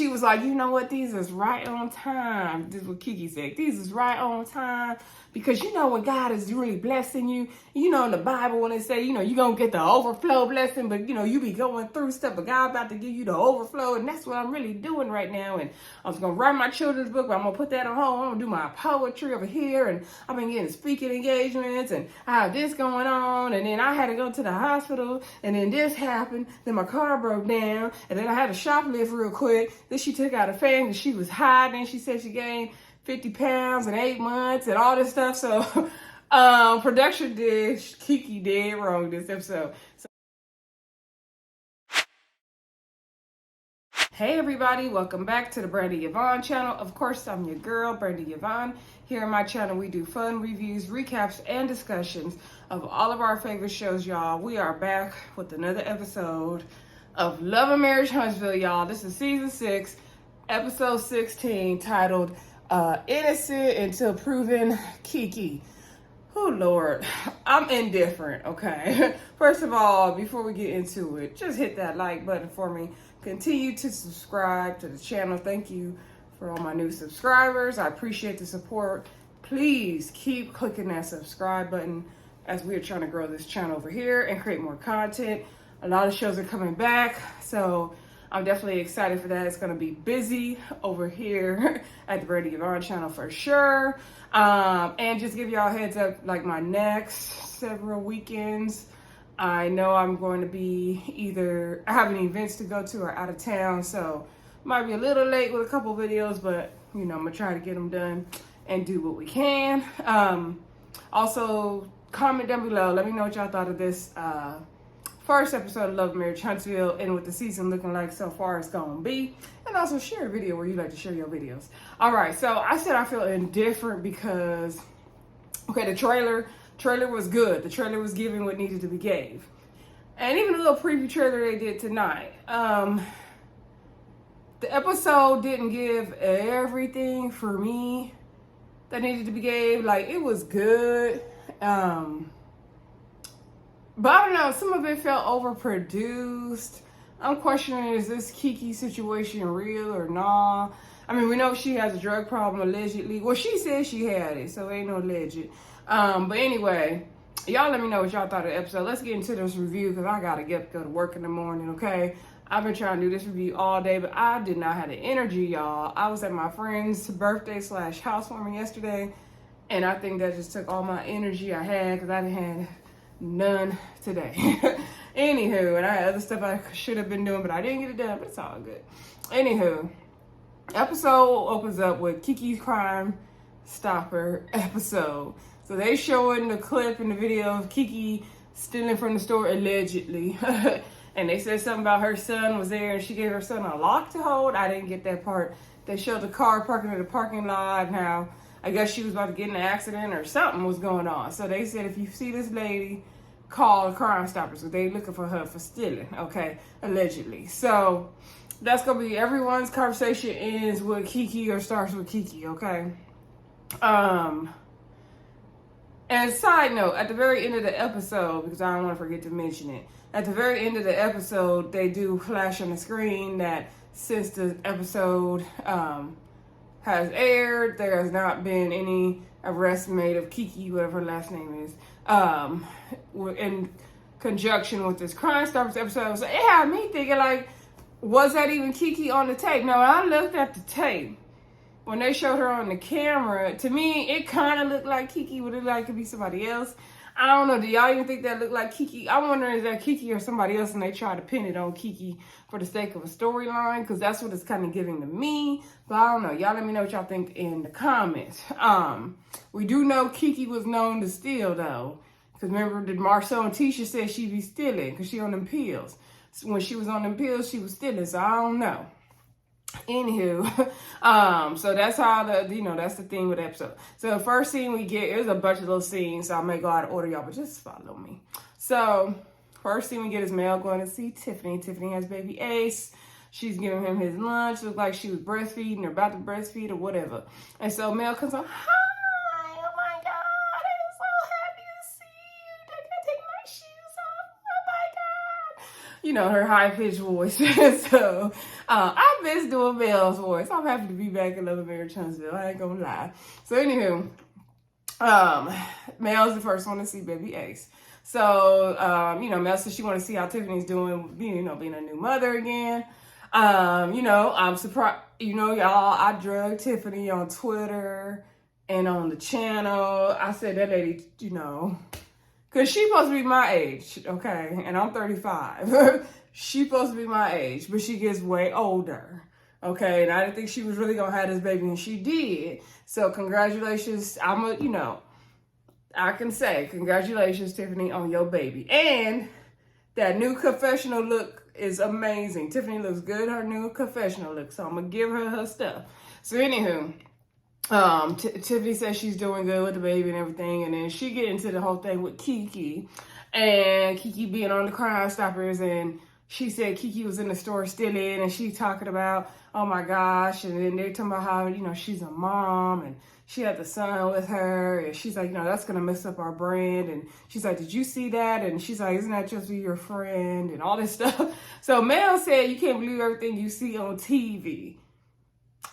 she was like, you know what, these is right on time. This is what Keke said. These is right on time. Because you know when God is really blessing you, you know in the Bible when they say, you know, you're going to get the overflow blessing, but you know, you be going through stuff, but God about to give you the overflow, and that's what I'm really doing right now. And I was going to write my children's book, but I'm going to put that on hold. I'm going to do my poetry over here, and I've been getting speaking engagements, and I have this going on, and then I had to go to the hospital, and then this happened, then my car broke down, and then I had to shoplift real quick. Then she took out a fan because she was hiding. She said she gained 50 pounds in 8 months and all this stuff. So production did, Keke did wrong this episode. So, hey everybody, welcome back to the Brandy Yvonne channel. Of course, I'm your girl, Brandy Yvonne. Here on my channel, we do fun reviews, recaps, and discussions of all of our favorite shows, y'all. We are back with another episode of Love and Marriage Huntsville, y'all. This is season 6, episode 16, titled Innocent Until Proven Keke. Oh Lord, I'm indifferent, okay? First of all, before we get into it, just hit that like button for me. Continue to subscribe to the channel. Thank you for all my new subscribers. I appreciate the support. Please keep clicking that subscribe button as we are trying to grow this channel over here and create more content. A lot of shows are coming back, so I'm definitely excited for that. It's going to be busy over here at the Brandy Yvonne channel for sure. And just give y'all a heads up, like my next several weekends, I know I'm going to be either having events to go to or out of town. So might be a little late with a couple videos, but you know, I'm going to try to get them done and do what we can. Also, comment down below. Let me know what y'all thought of this first episode of Love, Marriage, Huntsville, and what the season looking like so far it's gonna be. And also share a video where you like to share your videos. All right, so I said I feel indifferent because, okay, the trailer was good. The trailer was giving what needed to be gave. And even a little preview trailer they did tonight. The episode didn't give everything for me that needed to be gave. Like, it was good. But I don't know, some of it felt overproduced. I'm questioning, is this Keke situation real or not? I mean, we know she has a drug problem allegedly. Well, she said she had it, so ain't no alleged. But anyway, y'all let me know what y'all thought of the episode. Let's get into this review because I gotta go to work in the morning, okay? I've been trying to do this review all day, but I did not have the energy, y'all. I was at my friend's birthday / housewarming yesterday, and I think that just took all my energy I had because I didn't have none today. Anywho, and I had other stuff I should have been doing, but I didn't get it done, but it's all good. Anywho, episode opens up with Keke's Crime Stopper episode. So they showing the clip in the video of Keke stealing from the store allegedly. And they said something about her son was there and she gave her son a lock to hold. I didn't get that part. They showed the car parking in the parking lot and how I guess she was about to get in an accident or something was going on. So they said if you see this lady, call Crime Stoppers. So they looking for her for stealing, okay, allegedly. So that's going to be everyone's conversation ends with Keke or starts with Keke, okay? And side note, at the very end of the episode, because I don't want to forget to mention it, at the very end of the episode, they do flash on the screen that since the episode has aired, there has not been any arrest made of Keke, whatever her last name is, in conjunction with this Crime Stoppers episode. So it had me thinking, like, was that even Keke on the tape? No, I looked at the tape. When they showed her on the camera, to me, it kind of looked like Keke, but it like could be somebody else. I don't know. Do y'all even think that looked like Keke? I'm wondering, is that Keke or somebody else, and they try to pin it on Keke for the sake of a storyline? Because that's what it's kind of giving to me. But I don't know. Y'all let me know what y'all think in the comments. We do know Keke was known to steal, though. Because remember, the Marsau and Tisha said she'd be stealing because she on them pills. So when she was on them pills, she was stealing. So I don't know. Anywho, so that's how that's the theme with the episode. So the first scene we get, there's a bunch of little scenes, so I may go out of order, y'all, but just follow me. So first scene we get is Mel going to see Tiffany. Tiffany has baby Ace. She's giving him his lunch. Looked like she was breastfeeding or about to breastfeed or whatever. And so Mel comes on, hi, oh my God, I'm so happy to see you. I gotta take my shoes off. Oh my God. You know, her high-pitched voice. So I miss doing Mel's voice. I'm happy to be back in Love and Marriage Huntsville. I ain't gonna lie. So anywho, Mel's the first one to see baby Ace. So, Mel said she wanted to see how Tiffany's doing, being a new mother again. I'm surprised, y'all, I drugged Tiffany on Twitter and on the channel. I said that lady, because she's supposed to be my age, okay? And I'm 35. She's supposed to be my age, but she gets way older, okay? And I didn't think she was really going to have this baby, and she did. So congratulations. I can say congratulations, Tiffany, on your baby. And that new confessional look is amazing. Tiffany looks good, her new confessional look. So I'm going to give her stuff. So anywho, Tiffany says she's doing good with the baby and everything. And then she get into the whole thing with Keke. And Keke being on the Crime Stoppers. And she said Keke was in the store stealing. And she talking about, oh my gosh. And then they're talking about how, she's a mom. And she had the son with her, and she's like, that's going to mess up our brand. And she's like, did you see that? And she's like, isn't that just your friend? And all this stuff. So Mel said, you can't believe everything you see on TV.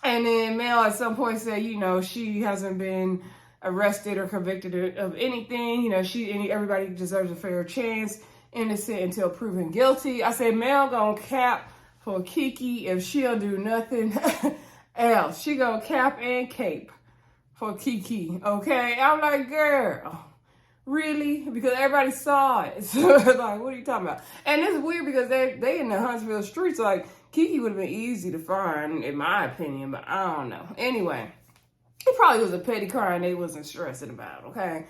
And then Mel at some point said, she hasn't been arrested or convicted of anything. Everybody deserves a fair chance. Innocent until proven guilty. I said, Mel gonna cap for Keke if she'll do nothing else. She gonna cap and cape for Keke, okay? I'm like, girl, really? Because everybody saw it. So like, what are you talking about? And it's weird because they in the Huntsville streets. Like, Keke would have been easy to find, in my opinion, but I don't know. Anyway, it probably was a petty crime they wasn't stressing about, okay?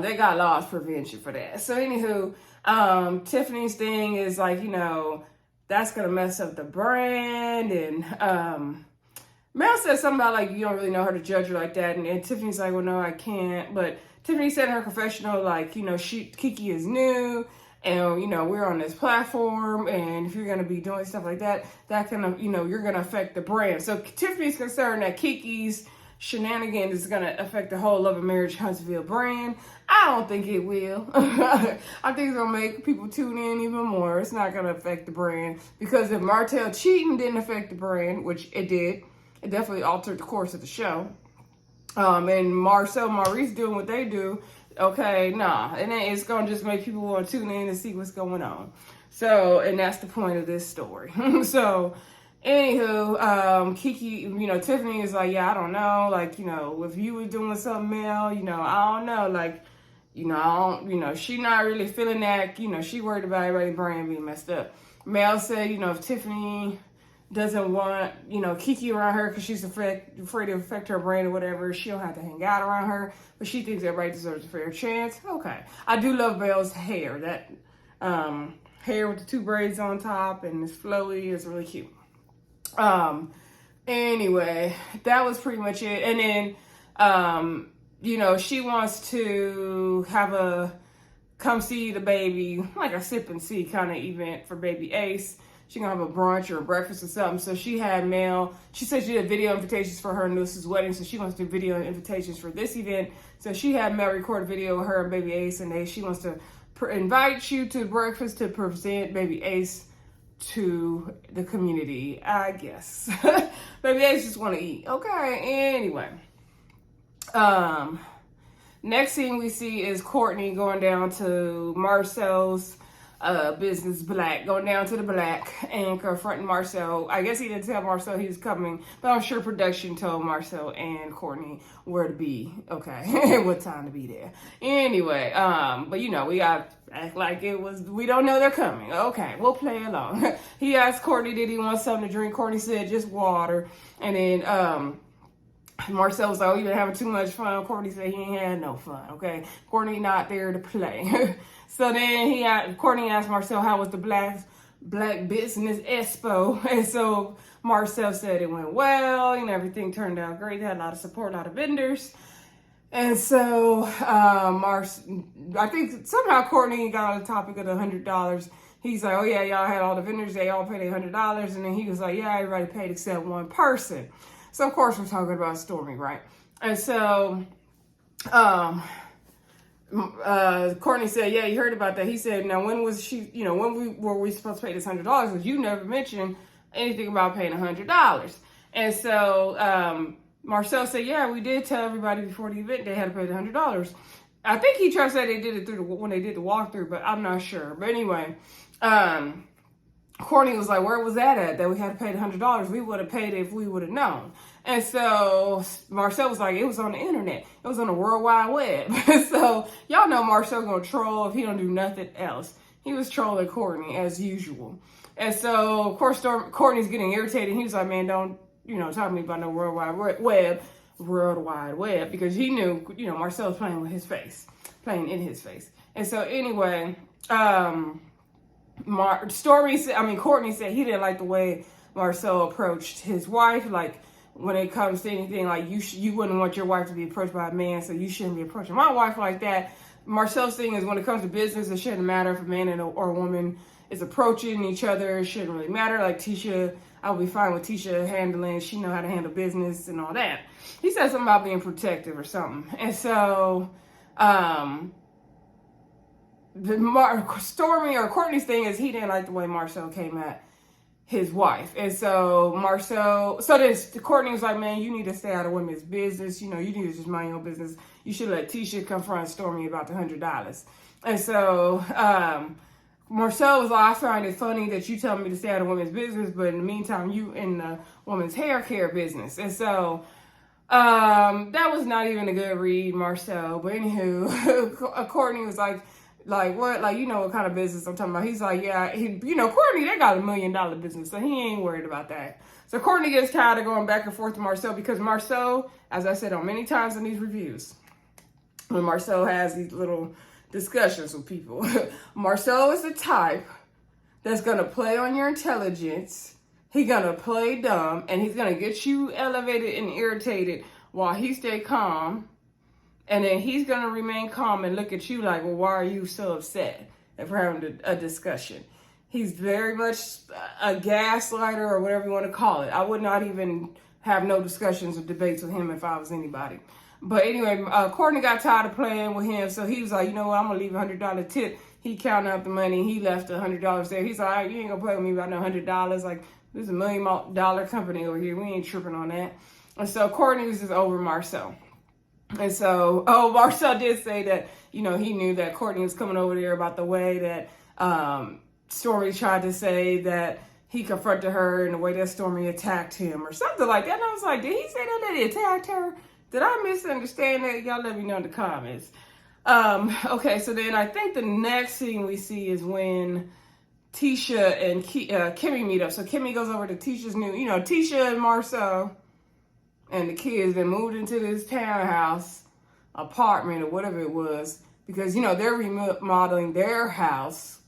They got loss prevention for that. So anywho, Tiffany's thing is like, that's gonna mess up the brand. And Mel said something about, like, you don't really know her to judge her like that. And Tiffany's like, well, no, I can't. But Tiffany said in her confessional, like, Keke is new. And, we're on this platform. And if you're going to be doing stuff like that, that can, you're going to affect the brand. So Tiffany's concerned that Keke's shenanigans is going to affect the whole Love and Marriage Huntsville brand. I don't think it will. I think it's going to make people tune in even more. It's not going to affect the brand. Because if Martell cheating didn't affect the brand, which it did, it definitely altered the course of the show. And Marsau, Maurice doing what they do. Okay, nah. And then it's going to just make people want to tune in and see what's going on. So, and that's the point of this story. So, anywho, Keke, Tiffany is like, yeah, I don't know. Like, if you was doing something, Mel, I don't know. Like, she not really feeling that, she worried about everybody's brand being messed up. Mel said, if Tiffany doesn't want, Keke around her because she's afraid to affect her brand or whatever, she don't have to hang out around her, but she thinks everybody deserves a fair chance. Okay. I do love Belle's hair. That hair with the two braids on top and it's flowy. It's really cute. Anyway, that was pretty much it. And then, she wants to have a come see the baby, like a sip and see kind of event for baby Ace. She's going to have a brunch or a breakfast or something. So she had Mel. She said she did video invitations for her niece's wedding. So she wants to do video invitations for this event. So she had Mel record a video of her and baby Ace. And she wants to invite you to breakfast to present baby Ace to the community, I guess. Baby Ace just want to eat. Okay, anyway. Next thing we see is Courtney going down to Marsau's business Black, going down to the Black and confronting Marsau. I guess he didn't tell Marsau he was coming, but I'm sure production told Marsau and Courtney where to be, okay, what time to be there. Anyway, but we got to act like it was, we don't know they're coming. Okay, we'll play along. He asked Courtney, did he want something to drink? Courtney said just water. And then Marsau was like, oh, you been having too much fun. Courtney said he ain't had no fun, okay? Courtney not there to play. So then Courtney asked Marsau how was the Black Business Expo. And so Marsau said it went well and everything turned out great. They had a lot of support, a lot of vendors. And so I think somehow Courtney got on the topic of the $100. He's like, oh yeah, y'all had all the vendors, they all paid $100. And then he was like, yeah, everybody paid except one person. So of course we're talking about Stormi, right? And so Courtney said, yeah, you heard about that. He said, now when was she, when were we supposed to pay this $100? Because you never mentioned anything about paying $100. And so Marsau said, yeah, we did tell everybody before the event they had to pay the $100. I think he tried to say they did it when they did the walkthrough, but I'm not sure. But anyway, Courtney was like, where was that we had to pay the $100? We would have paid it if we would have known. And so Marsau was like, it was on the internet. It was on the World Wide Web. So y'all know Marsau gonna troll if he don't do nothing else. He was trolling Courtney as usual. And so, of course, Courtney's getting irritated. He was like, man, don't, talk to me about no World Wide Web, because he knew, Marsau was playing in his face. And so anyway, Courtney said he didn't like the way Marsau approached his wife. Like, when it comes to anything, like, you wouldn't want your wife to be approached by a man, so you shouldn't be approaching my wife like that. Marsau's thing is, when it comes to business, it shouldn't matter if a man or a woman is approaching each other. It shouldn't really matter. Like Tisha, I'll be fine with Tisha handling. She know how to handle business and all that. He said something about being protective or something. And so, Stormi or Courtney's thing is he didn't like the way Marsau came at his wife. And so Courtney was like, man, you need to stay out of women's business. You need to just mind your own business. You should let Tisha confront Stormi about the $100. And so Marsau was like, I find it funny that you tell me to stay out of women's business, but in the meantime, you in the woman's hair care business. And so that was not even a good read, Marsau. But anywho, Courtney was like what? Like, what kind of business I'm talking about? He's like, yeah, Courtney, they got $1 million business, so he ain't worried about that. So Courtney gets tired of going back and forth to Marsau because Marsau, as I said on many times in these reviews, when Marsau has these little discussions with people, Marsau is the type that's going to play on your intelligence. He's going to play dumb, and he's going to get you elevated and irritated while he stay calm. And then he's going to remain calm and look at you like, well, why are you so upset if we're having a discussion? He's very much a gaslighter or whatever you want to call it. I would not even have no discussions or debates with him if I was anybody. But anyway, Courtney got tired of playing with him. So he was like, you know what, I'm going to leave a $100 tip. He counted out the money. He left $100 there. He's like, all right, you ain't going to play with me about no $100. Like, this is $1 million company over here. We ain't tripping on that. And so Courtney was just over Marsau. And so, Marsau did say that, he knew that Courtney was coming over there about the way that Stormi tried to say that he confronted her and the way that Stormi attacked him or something like that. And I was like, did he say that he attacked her? Did I misunderstand that? Y'all let me know in the comments. Okay, so then I think the next thing we see is when Tisha and Kimmie meet up. So Kimmie goes over to Tisha's new, Tisha and Marsau and the kids that moved into this townhouse apartment or whatever it was because, they're remodeling their house.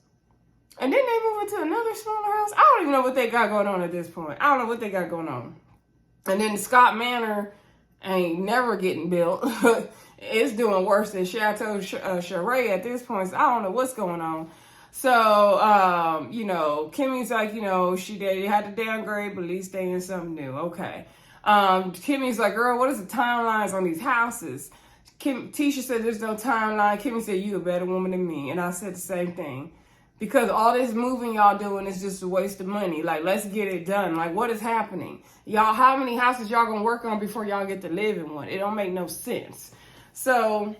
And then they move into another smaller house. I don't even know what they got going on at this point. I don't know what they got going on. And then Scott Manor ain't never getting built. It's doing worse than Chateau Charay at this point. So I don't know what's going on. So, Kimmie's like, they had to downgrade, but at least they in something new. Okay. Kimmie's like, girl, what is the timelines on these houses? Tisha said there's no timeline. Kimmie said, you a better woman than me. And I said the same thing. Because all this moving y'all doing is just a waste of money. Like, let's get it done. Like, what is happening? Y'all, how many houses y'all gonna work on before y'all get to live in one? It don't make no sense. So,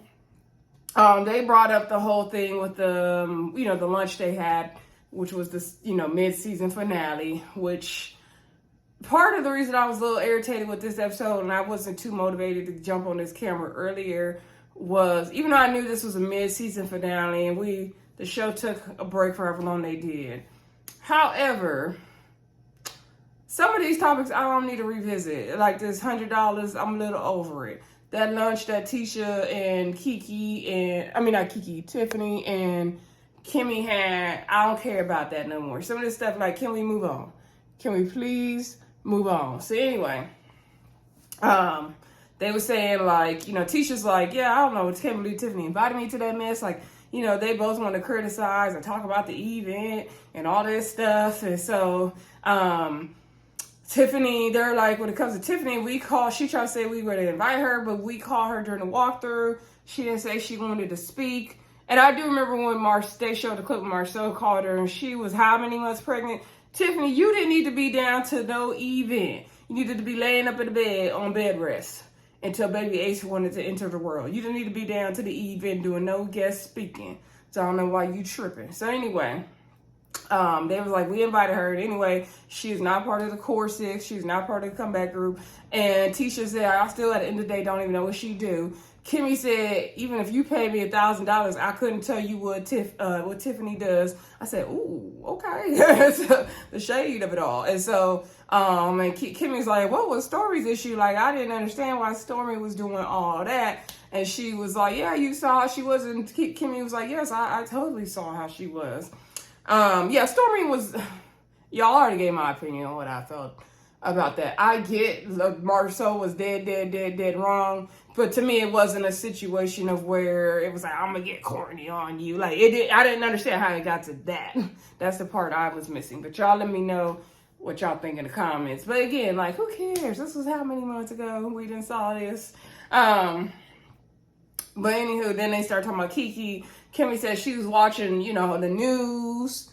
they brought up the whole thing with the, the lunch they had, which was this, mid-season finale, which part of the reason I was a little irritated with this episode and I wasn't too motivated to jump on this camera earlier was, even though I knew this was a mid-season finale and the show took a break for however long they did. However, some of these topics I don't need to revisit. Like this $100, I'm a little over it. That lunch that Tisha and Tiffany and Kimmie had, I don't care about that no more. Some of this stuff, like, can we move on? Can we please move on? So anyway, they were saying, like, Tisha's like, yeah, I don't know, Tiffany invited me to that mess. Like, they both want to criticize and talk about the event and all this stuff. And so, Tiffany, they're like, when it comes to Tiffany, she tried to say we were to invite her, but we called her during the walkthrough. She didn't say she wanted to speak. And I do remember when they showed the clip when Marsau called her and she was how many months pregnant? Tiffany, you didn't need to be down to no event. You needed to be laying up in the bed on bed rest until baby Ace wanted to enter the world. You didn't need to be down to the event doing no guest speaking. So I don't know why you tripping. So anyway, they was like, we invited her. And anyway, she is not part of the Core 6. She's not part of the comeback group. And Tisha said, I still at the end of the day don't even know what she do. Kimmie said, even if you paid me $1,000, I couldn't tell you what Tiffany does. I said, ooh, okay. So, the shade of it all. And so, and Kimmie's like, what was Stormi's issue? Like, I didn't understand why Stormi was doing all that. And she was like, yeah, you saw how she was. And Kimmie was like, yes, I totally saw how she was. Yeah, Stormi was, y'all already gave my opinion on what I felt about that. I get Marsau was dead wrong. But to me, it wasn't a situation of where it was like, I'm going to get Courtney on you. Like, I didn't understand how it got to that. That's the part I was missing. But y'all let me know what y'all think in the comments. But again, like, who cares? This was how many months ago we didn't saw this. But anywho, then they start talking about Keke. Kimmie said she was watching, you know, the news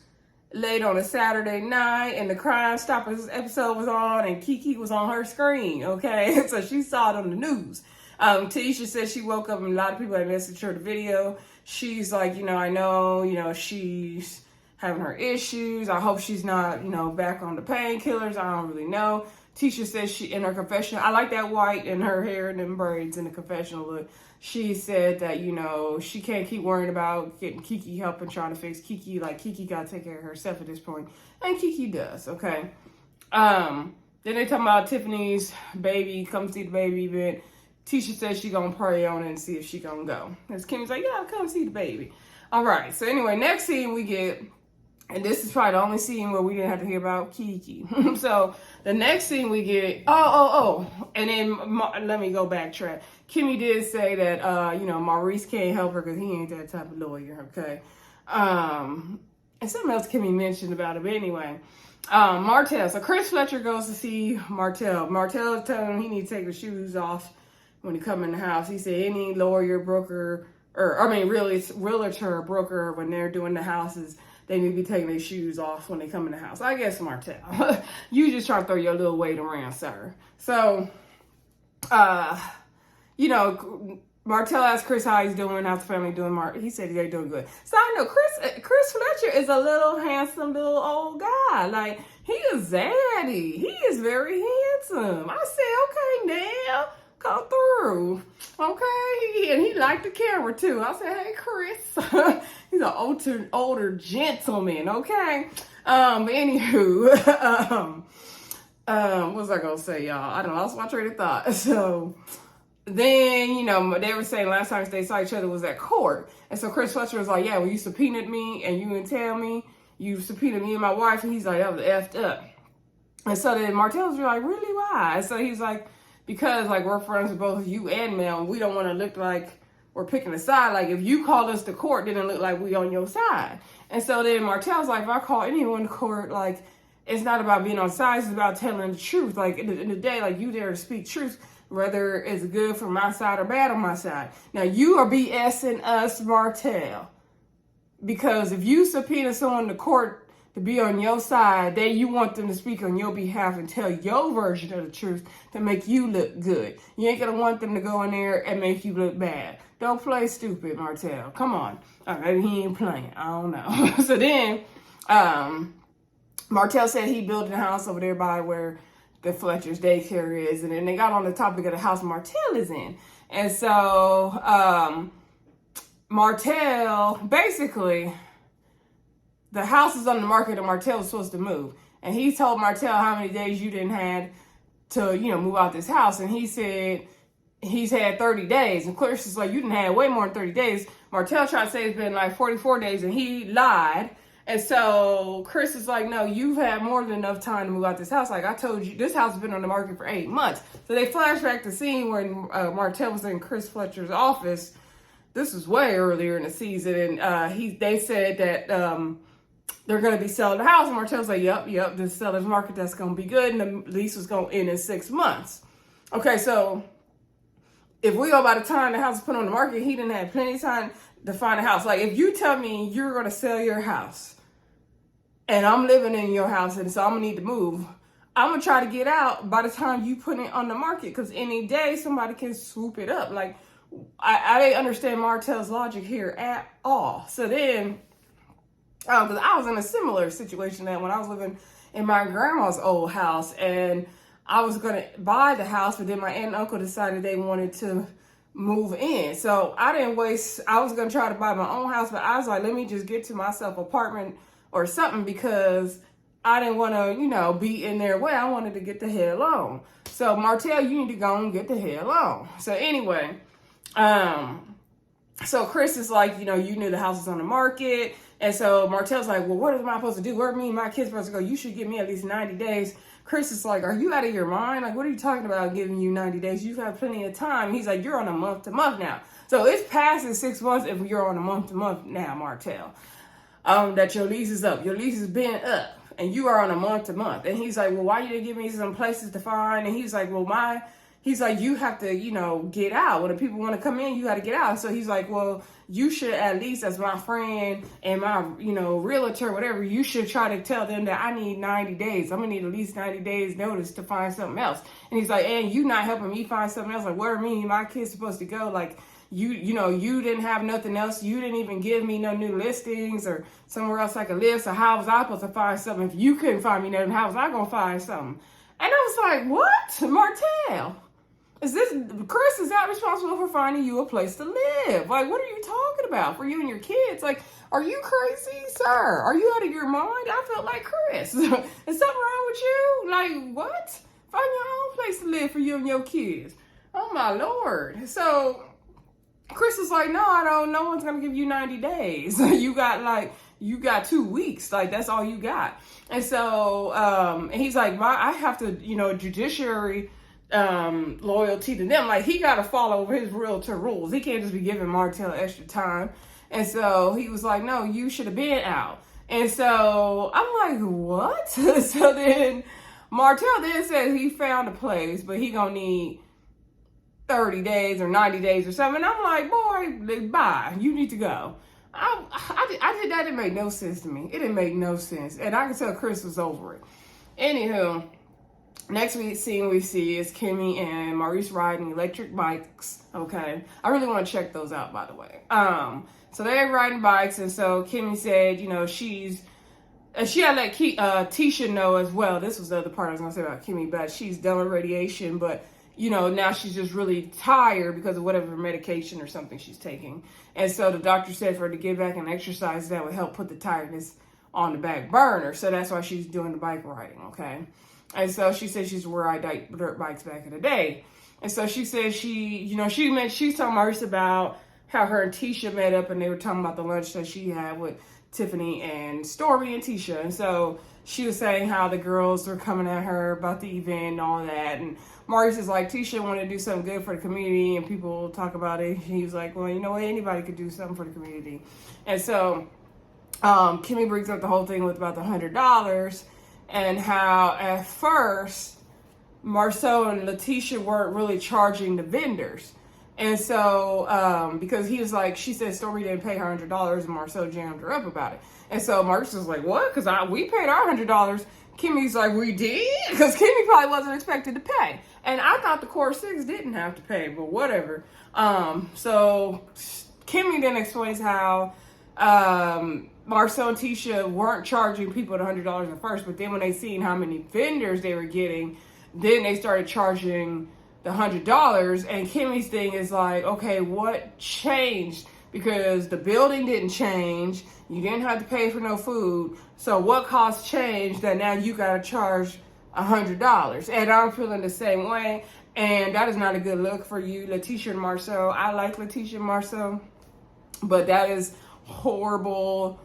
late on a Saturday night, and the Crime Stoppers episode was on, and Keke was on her screen, okay? So she saw it on the news. Tisha said she woke up and a lot of people had messaged her the video. She's like, you know, I know, you know, she's having her issues. I hope she's not, you know, back on the painkillers. I don't really know. Tisha says she, in her confession, I like that white in her hair and them braids in the confessional look. She said that, you know, she can't keep worrying about getting Keke help and trying to fix Keke. Like, Keke got to take care of herself at this point. And Keke does, okay? Then they talking about Tiffany's baby, come see the baby event. Tisha says she gonna pray on it and see if she gonna go. And Kimmie's like, yeah, come see the baby. All right, so anyway, next scene we get, and this is probably the only scene where we didn't have to hear about Keke. So the next scene we get, and then let me go backtrack. Kimmie did say that, you know, Maurice can't help her because he ain't that type of lawyer, okay? And something else Kimmie mentioned about it, but anyway. Martell. So Chris Fletcher goes to see Martell. Martell telling him he needs to take the shoes off when he come in the house. He said any lawyer, broker, realtor, broker, when they're doing the houses, they need to be taking their shoes off when they come in the house. I guess Martell. You just try to throw your little weight around, sir. So, you know, Martell asked Chris how he's doing, how's the family doing. He said they're doing good. So I know Chris Fletcher is a little handsome little old guy. Like, he is zaddy. He is very handsome. I said, okay, now come through. Okay. And he liked the camera too. I said, hey, Chris. He's an older gentleman. Okay. But anywho, what was I going to say, y'all? I don't know. I lost my train of thought. So then, you know, they were saying last time they saw each other was at court. And so Chris Fletcher was like, yeah, well, you subpoenaed me and you didn't tell me. You subpoenaed me and my wife. And he's like, that was effed up. And so then Martell was like, really, why? And so he's like, because, like, we're friends with both you and Mel, and we don't want to look like we're picking a side. Like, if you called us to court, then it look like we on your side. And so then Martell's like, if I call anyone to court, like, it's not about being on sides, it's about telling the truth. Like, in the day, like, you there to speak truth, whether it's good for my side or bad on my side. Now, you are BSing us, Martell. Because if you subpoena someone to court to be on your side, then you want them to speak on your behalf and tell your version of the truth to make you look good. You ain't gonna want them to go in there and make you look bad. Don't play stupid, Martell. Come on. Maybe he ain't playing. I don't know. So then, Martell said he built a house over there by where the Fletcher's daycare is. And then they got on the topic of the house Martell is in. And so, Martell, basically, the house is on the market and Martell was supposed to move. And he told Martell how many days you didn't have to, you know, move out this house. And he said he's had 30 days. And Chris is like, you didn't have way more than 30 days. Martell tried to say it's been like 44 days and he lied. And so Chris is like, no, you've had more than enough time to move out this house. Like I told you, this house has been on the market for 8 months. So they flash back to the scene when Martell was in Chris Fletcher's office. This was way earlier in the season. And they said that they're going to be selling the house. And Martell's like, yep, the seller's market, that's going to be good. And the lease was going to end in 6 months. Okay, so if we go by the time the house is put on the market, he didn't have plenty of time to find a house. Like if you tell me you're going to sell your house and I'm living in your house, and so I'm gonna need to move. I'm gonna try to get out by the time you put it on the market, because any day somebody can swoop it up. Like, I didn't understand Martell's logic here at all. So then, because I was in a similar situation that when I was living in my grandma's old house, and I was gonna buy the house, but then my aunt and uncle decided they wanted to move in. So I didn't waste, I was gonna try to buy my own house, but I was like, let me just get to myself an apartment or something, because I didn't want to, be in their way. I wanted to get the hell on. So Martell, you need to go and get the hell on. So anyway, so Chris is like, you knew the house was on the market. And so Martell's like, well, what am I supposed to do? Where are me and my kids supposed to go? You should give me at least 90 days. Chris is like, are you out of your mind? Like, what are you talking about giving you 90 days? You've had plenty of time. He's like, you're on a month to month now. So it's past the 6 months if you're on a month to month now, Martell. That your lease is up. Your lease has been up. And you are on a month to month. And he's like, well, why you didn't give me some places to find? And he's like, well, he's like, you have to, get out. When the people want to come in, you got to get out. So he's like, well, you should at least, as my friend and my, realtor, whatever, you should try to tell them that I need 90 days. I'm going to need at least 90 days notice to find something else. And he's like, and you not helping me find something else. Like, where are me and my kids supposed to go? Like, you didn't have nothing else. You didn't even give me no new listings or somewhere else I could live. So how was I supposed to find something? If you couldn't find me nothing, how was I going to find something? And I was like, what? Martell, Chris is not responsible for finding you a place to live. Like, what are you talking about for you and your kids? Like, are you crazy, sir? Are you out of your mind? I felt like Chris. Is something wrong with you? Like, what? Find your own place to live for you and your kids. Oh my Lord. So Chris is like, no, I don't. No one's going to give you 90 days. You got 2 weeks. Like, that's all you got. And so, and he's like, I have to, judiciary loyalty to them. Like, he got to follow his realtor rules. He can't just be giving Martell extra time. And so he was like, no, you should have been out. And so I'm like, what? So then Martell then said he found a place, but he going to need 30 days or 90 days or something. And I'm like, boy, bye. You need to go. I did that. It didn't make no sense to me. It didn't make no sense. And I could tell Chris was over it. Anywho, next scene we see is Kimmie and Maurice riding electric bikes. Okay. I really want to check those out, by the way. So they're riding bikes. And so Kimmie said, she had let Tisha know as well. This was the other part I was going to say about Kimmie, but she's done with radiation, but now she's just really tired because of whatever medication or something she's taking. And so the doctor said for her to get back and exercise that would help put the tiredness on the back burner. So that's why she's doing the bike riding, okay? And so she said she's where I dirt bikes back in the day. And so she said she's telling Maurice about how her and Tisha met up and they were talking about the lunch that she had with Tiffany and Stormi and Tisha. And so she was saying how the girls were coming at her about the event and all that. And Maurice is like, Tisha wanted to do something good for the community and people talk about it. He was like, well, you know what? Anybody could do something for the community. And so Kimmie brings up the whole thing with about the $100 and how at first Marsau and Letitia weren't really charging the vendors. And so, because he was like, she said Stormi didn't pay her $100 and Marsau jammed her up about it. And so Maurice was like, what? Because we paid our $100. Kimmie's like, we did? Because Kimmie probably wasn't expected to pay. And I thought the core 6 didn't have to pay, but whatever. So Kimmie then explains how Marsau and Tisha weren't charging people the $100 at first, but then when they seen how many vendors they were getting, then they started charging the $100. And Kimmie's thing is like, okay, what changed? Because the building didn't change. You didn't have to pay for no food. So what cost changed that now you got to charge $100? And I'm feeling the same way. And that is not a good look for you, Letitia and Marsau. I like Letitia and Marsau, but that is horrible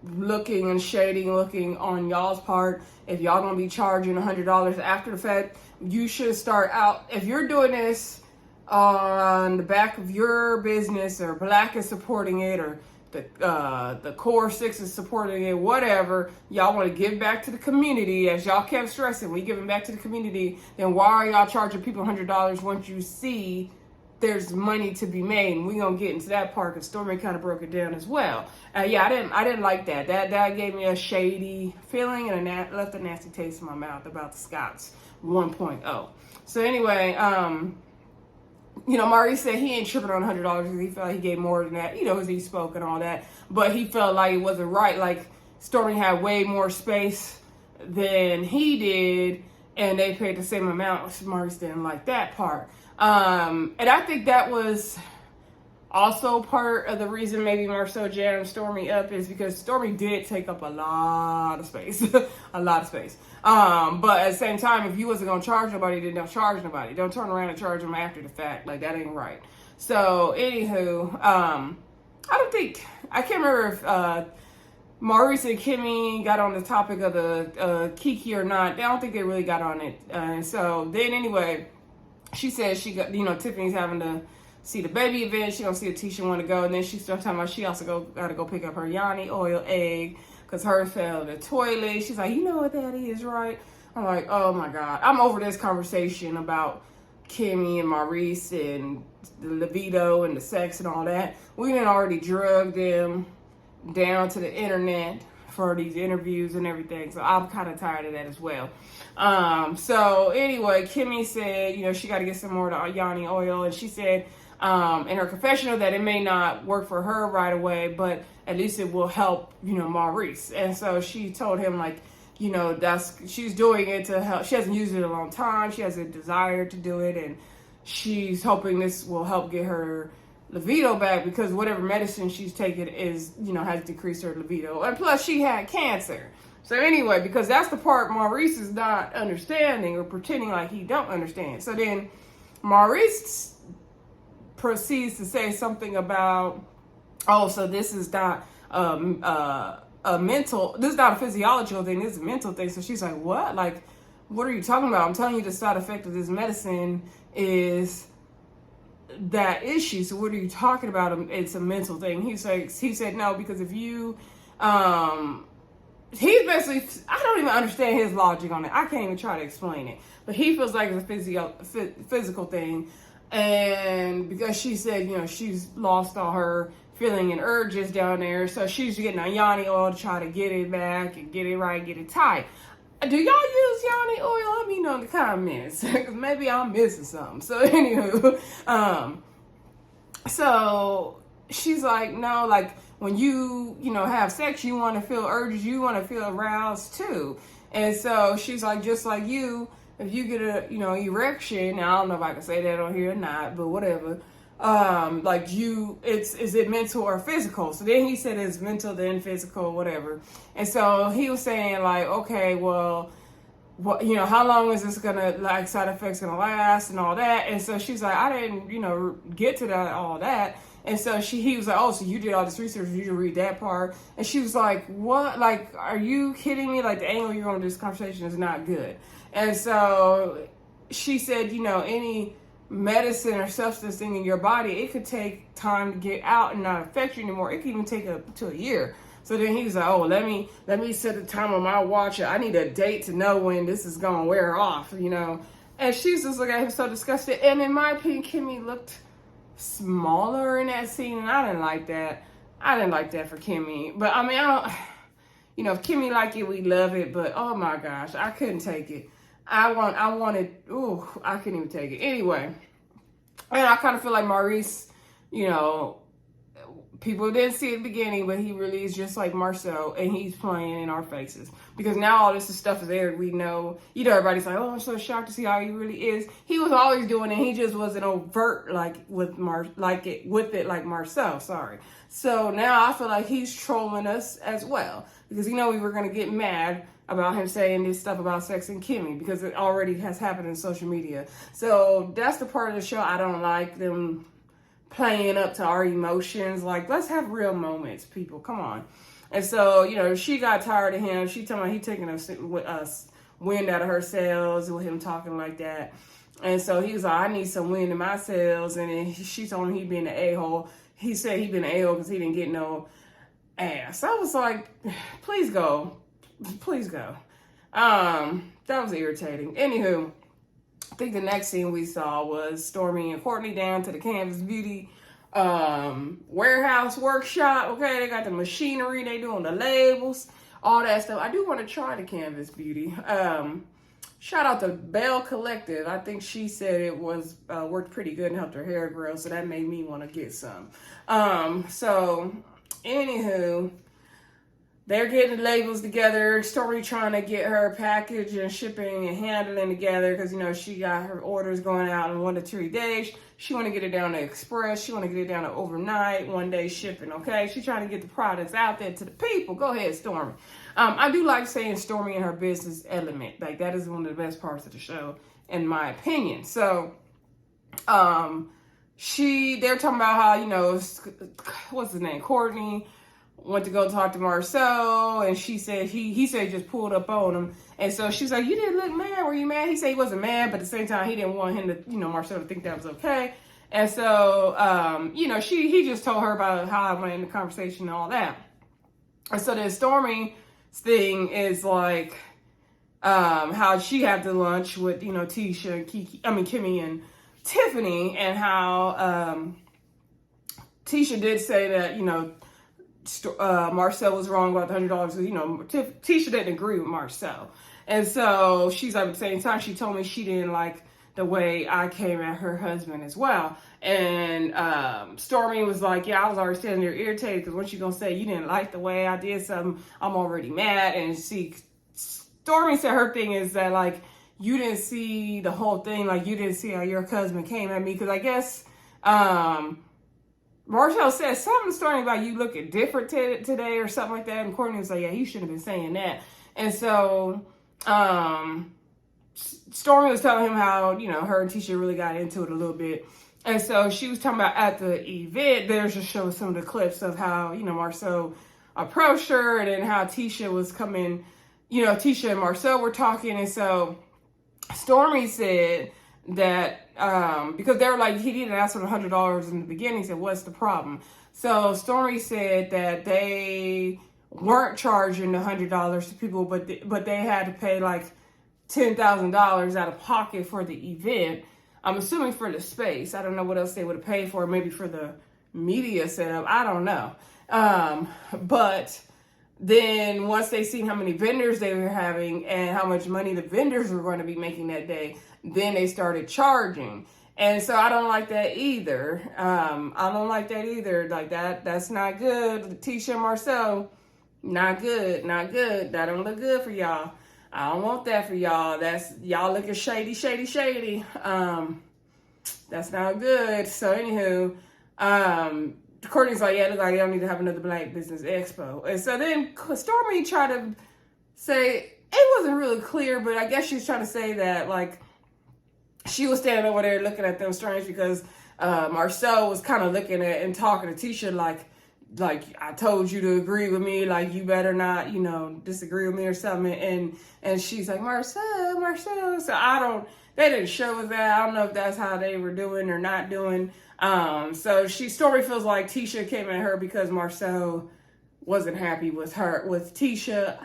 looking and shady looking on y'all's part. If y'all gonna be charging $100 after the fact, you should start out, if you're doing this on the back of your business, or Black is supporting it, or the core 6 is supporting it, whatever, y'all want to give back to the community, as y'all kept stressing, we giving back to the community, then why are y'all charging people $100 once you see there's money to be made, and we're gonna get into that part because Stormi kind of broke it down as well. Yeah, I didn't like that. That gave me a shady feeling and left a nasty taste in my mouth about the Scots 1.0. So anyway, Maurice said he ain't tripping on $100 because he felt like he gave more than that, as he spoke and all that. But he felt like it wasn't right. Like Stormi had way more space than he did, and they paid the same amount. Maurice didn't like that part. And I think that was also part of the reason maybe Marsau jammed Stormi up, is because Stormi did take up a lot of space. A lot of space. But at the same time, if you wasn't going to charge nobody, then don't charge nobody. Don't turn around and charge them after the fact. Like, that ain't right. So, anywho, I can't remember if Maurice and Kimmie got on the topic of the Keke or not. I don't think they really got on it. And so then anyway, she said she got, Tiffany's having to see the baby event. She don't see a Tisha want to go. And then she started talking about she also got to go pick up her Yanni oil egg because hers fell in the toilet. She's like, you know what that is, right? I'm like, oh my God. I'm over this conversation about Kimmie and Maurice and the libido and the sex and all that. We done already drugged them down to the internet for these interviews and everything. So I'm kind of tired of that as well. So anyway, Kimmie said, she got to get some more of the Yanni oil. And she said in her confessional that it may not work for her right away, but at least it will help, Maurice. And so she told him, like, she's doing it to help. She hasn't used it in a long time. She has a desire to do it. And she's hoping this will help get her libido back, because whatever medicine she's taking is, has decreased her libido. And plus she had cancer. So anyway, because that's the part Maurice is not understanding or pretending like he don't understand. So then Maurice proceeds to say something about, so this is not a mental, this is not a physiological thing, this is a mental thing. So she's like, what? Like, what are you talking about? I'm telling you the side effect of this medicine is that issue. So what are you talking about? It's a mental thing. He said no, because if you, he's basically, I don't even understand his logic on it. I can't even try to explain it. But he feels like it's a physical thing. And because she said, she's lost all her feeling and urges down there. So she's getting a Yanni oil to try to get it back and get it right, get it tight. Do y'all use Yanni oil? Let me know in the comments. Maybe I'm missing something. So anywho, so she's like, no, like when you, have sex, you want to feel urges, you want to feel aroused too. And so she's like, just like you, if you get a, erection, now I don't know if I can say that on here or not, but whatever. Is it mental or physical? So then he said it's mental, then physical, whatever. And so he was saying like, okay, well, what, how long is this gonna, like, side effects gonna last and all that? And so she's like, I didn't, get to that, all that. And so he was like, oh, so you did all this research, you didn't read that part. And she was like, what? Like, are you kidding me? Like, the angle you're on this conversation is not good. And so she said, any medicine or substance thing in your body, it could take time to get out and not affect you anymore. It could even take up to a year. So then he was like, oh, let me set the time on my watch. I need a date to know when this is gonna wear off, And she's just looking at him so disgusted. And in my opinion, Kimmie looked smaller in that scene, and I didn't like that. I didn't like that for Kimmie. But I mean, I don't, if Kimmie like it, we love it. But oh my gosh, I couldn't take it. I couldn't even take it. Anyway, and I kind of feel like Maurice, people didn't see it at the beginning, but he really is just like Marsau, and he's playing in our faces. Because now all this stuff is aired, we know, everybody's like, oh, I'm so shocked to see how he really is. He was always doing it, he just wasn't overt with Marsau, sorry. So now I feel like he's trolling us as well. Because we were going to get mad about him saying this stuff about sex and Kimmie, because it already has happened in social media. So that's the part of the show I don't like, them playing up to our emotions. Like, let's have real moments, people. Come on. And so, she got tired of him. She told me he taking us wind out of her sails with him talking like that. And so he was like, I need some wind in my sails. And then she told him he'd been an a-hole. He said he'd been an a-hole because he didn't get no ass. I was like, please go. Please go. That was irritating. Anywho, think the next scene we saw was Stormi and Courtney down to the Canvas Beauty warehouse workshop. Okay, they got the machinery, they doing the labels, all that stuff. I do want to try the Canvas Beauty. Shout out to Belle Collective. I think she said it was worked pretty good and helped her hair grow, so that made me want to get some. So anywho, they're getting the labels together. Stormi trying to get her package and shipping and handling together because, you know, she got her orders going out in 1 to 3 days. She want to get it down to express. She want to get it down to overnight, 1 day shipping, okay? She trying to get the products out there to the people. Go ahead, Stormi. I do like saying Stormi and her business element. Like, that is one of the best parts of the show, in my opinion. So, they're talking about how, you know, what's his name? Courtney went to go talk to Marsau, and she said he said he just pulled up on him, and so she's like, "You didn't look mad. Were you mad?" He said he wasn't mad, but at the same time, he didn't want him to, you know, Marsau to think that was okay. And so, you know, he just told her about how I went in the conversation and all that. And so then Stormi's thing is like, how she had the lunch with, you know, Tisha and Kimmie and Tiffany, and how Tisha did say that, you know, Marsau was wrong about the $100. You know, Tisha didn't agree with Marsau. And so she's like, at the same time, she told me she didn't like the way I came at her husband as well. And Stormi was like, yeah, I was already sitting there irritated because what you gonna say? You didn't like the way I did something. I'm already mad. And Stormi said her thing is that, like, you didn't see the whole thing. Like, you didn't see how your husband came at me. Because I guess Martell said something starting about you looking different today or something like that. And Courtney was like, yeah, you shouldn't have been saying that. And so Stormi was telling him how, you know, her and Tisha really got into it a little bit. And so she was talking about at the event, there's just showing some of the clips of how, you know, Marsau approached her, and then how Tisha was coming, you know, Tisha and Marsau were talking. And so Stormi said that because they were like, he didn't ask for the $100 in the beginning. He said, what's the problem? So Stormi said that they weren't charging the $100 to people, but they had to pay like $10,000 out of pocket for the event. I'm assuming for the space. I don't know what else they would have paid for, maybe for the media setup. I don't know. But then once they seen how many vendors they were having and how much money the vendors were going to be making that day, then they started charging. And so I don't like that either. I don't like that either. Like, that's not good. Tisha and Marsau, not good. That don't look good for y'all. I don't want that for y'all. That's y'all looking shady. That's not good. So anywho, Courtney's like, yeah, it looks like they don't need to have another Black Business Expo. And so then Stormi tried to say, it wasn't really clear, but I guess she's trying to say that, like, she was standing over there looking at them strange because Marsau was kind of looking at and talking to Tisha like, I told you to agree with me, like, you better not, you know, disagree with me or something. And she's like, Marsau. So they didn't show us that. I don't know if that's how they were doing or not doing. So Stormi feels like Tisha came at her because Marsau wasn't happy with Tisha,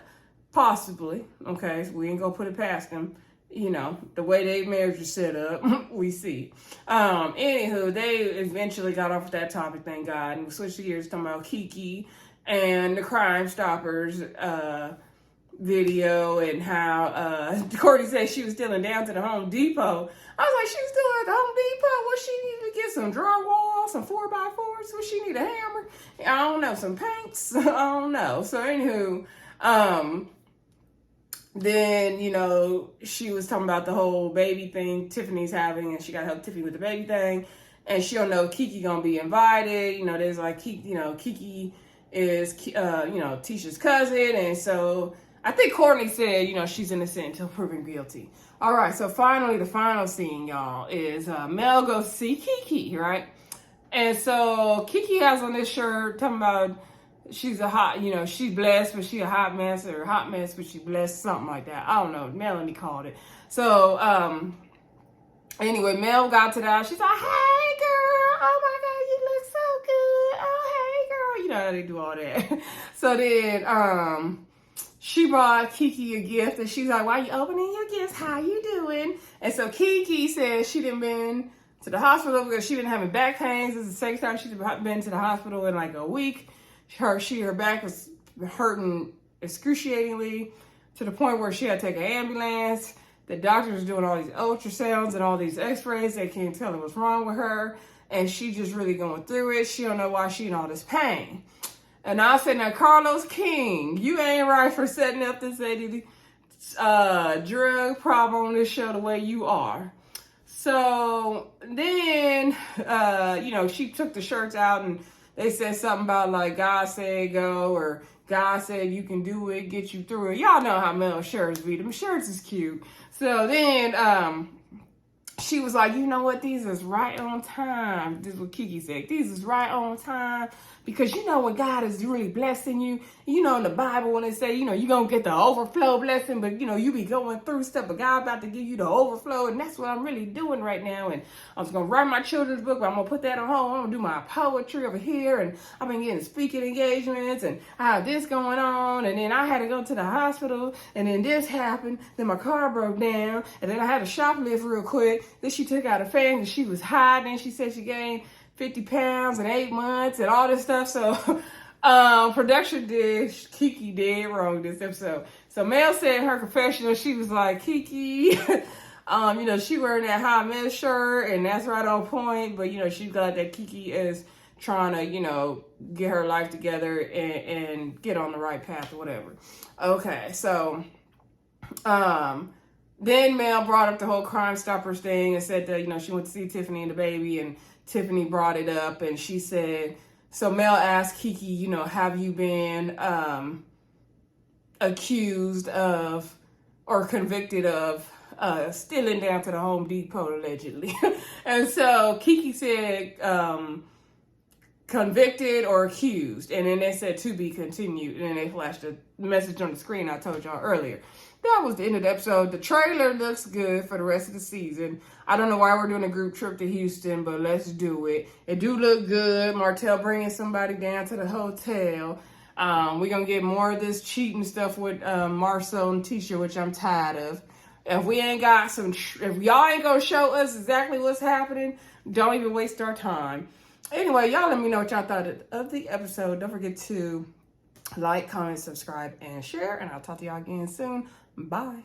possibly. Okay, so we ain't gonna put it past them. You know, the way their marriage was set up, we see. Anywho, they eventually got off of that topic, thank God, and we switched gears talking about Keke and the Crime Stoppers video, and how Courtney said she was stealing down to the Home Depot. I was like, she was still at the Home Depot? What she need to get? Some drywall, some 4x4s? What she need, a hammer? I don't know, some paints? I don't know. So anywho, then, you know, she was talking about the whole baby thing Tiffany's having, and she got to help Tiffany with the baby thing, and she don't know if Keke gonna be invited. You know, there's like, Keke is, you know, Tisha's cousin, and so I think Courtney said, you know, she's innocent until proven guilty. All right, so finally, the final scene, y'all, is Mel goes to see Keke, right? And so Keke has on this shirt talking about she's a hot, you know, she's blessed, but she a hot mess, or a hot mess, but she blessed, something like that. I don't know. Melanie called it. So, anyway, Mel got to that. She's like, hey, girl. Oh, my God, you look so good. Oh, hey, girl. You know how they do all that. So then, she brought Keke a gift, and she's like, "Why you opening your gifts? How you doing?" And so Keke said she didn't been to the hospital because she didn't have any back pains. This is the second time she's been to the hospital in like a week. Her back was hurting excruciatingly to the point where she had to take an ambulance. The doctor was doing all these ultrasounds and all these x-rays. They can't tell her what's wrong with her. And she just really going through it. She don't know why she in all this pain. And I said, now, Carlos King, you ain't right for setting up this drug problem on this show the way you are. So then, she took the shirts out and they said something about like, God said go, or God said you can do it, get you through it. Y'all know how Mel shirts be. Them shirts is cute. So then she was like, you know what? These is right on time. This is what Keke said. These is right on time. Because you know when God is really blessing you, you know in the Bible when they say, you're going to get the overflow blessing, but you be going through stuff, but God about to give you the overflow, and that's what I'm really doing right now. And I was going to write my children's book, but I'm going to put that on hold. I'm going to do my poetry over here, and I've been getting speaking engagements, and I have this going on, and then I had to go to the hospital, and then this happened, then my car broke down, and then I had to shoplift real quick. Then she took out a fan, and she was hiding. She said she gained 50 pounds in 8 months and all this stuff. So production Keke did wrong this episode. So Mel said in her confessional, she was like, Keke, she wearing that high mess shirt and that's right on point. But, she's glad that Keke is trying to, get her life together and get on the right path or whatever. Okay, so then Mel brought up the whole Crime Stoppers thing and said that, she went to see Tiffany and the baby, and Tiffany brought it up, and she said, so Mel asked Keke, have you been accused of or convicted of stealing down to the Home Depot, allegedly? And so Keke said convicted or accused, and then they said to be continued, and then they flashed a message on the screen I told y'all earlier. That was the end of the episode. The trailer looks good for the rest of the season. I don't know why we're doing a group trip to Houston, but let's do it. It do look good. Martell bringing somebody down to the hotel. We're going to get more of this cheating stuff with Marsau and Tisha, which I'm tired of. If y'all ain't going to show us exactly what's happening, don't even waste our time. Anyway, y'all let me know what y'all thought of the episode. Don't forget to like, comment, subscribe, and share. And I'll talk to y'all again soon. Bye.